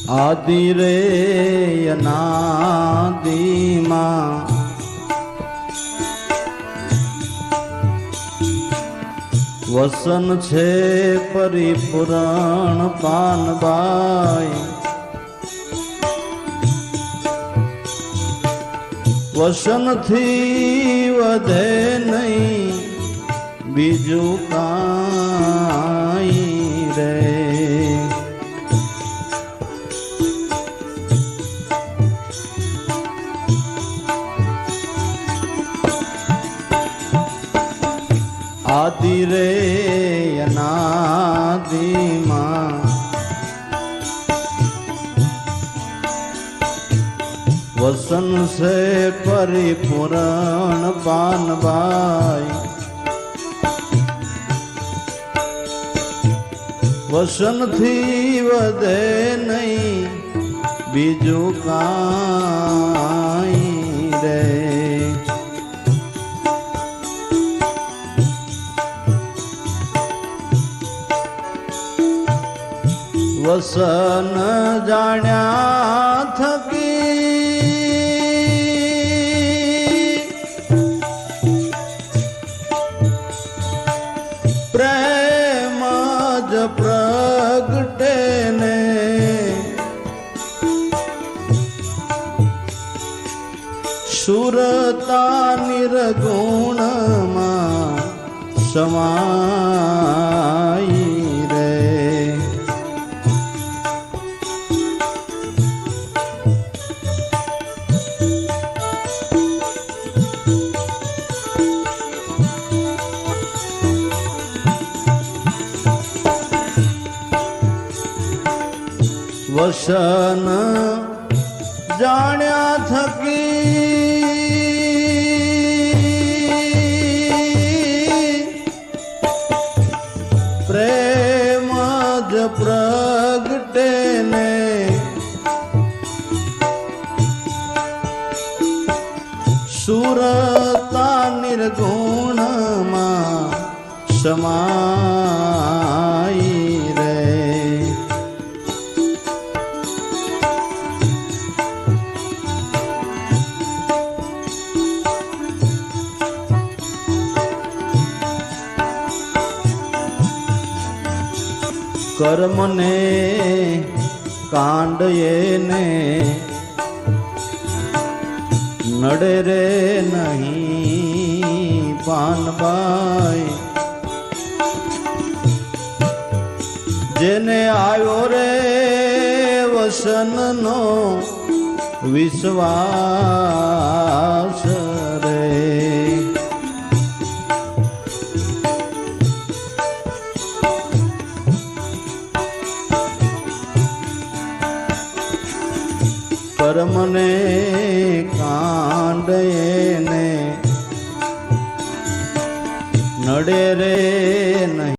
આદિ રે અનાદિમાં વસન છે પરિપૂરણ પાનબાઈ વસનથી વધે નહીં બીજું કાંઈ રે આદિ રે અનાદિમાં વસન છે પરિપૂરણ પાનબાઈ વસનથી વધે નહીં બીજું કાંઈ રે વસન જાણ્યા થકી પ્રેમ જ પ્રગટે ને સુરતા નિર્ગુણમાં સમાઈ રે વસન જાણ્યા થકી પ્રેમ જ પ્રગટે ને સુરતા નિર્ગુણમાં સમાઈ રે કર્મને કાંડ એને નડે રે નહીં પાનબાઈ જેને આવ્યો રે વસનનો વિશ્વાસ રે કર્મને કાંડ એને નડે રે નહીં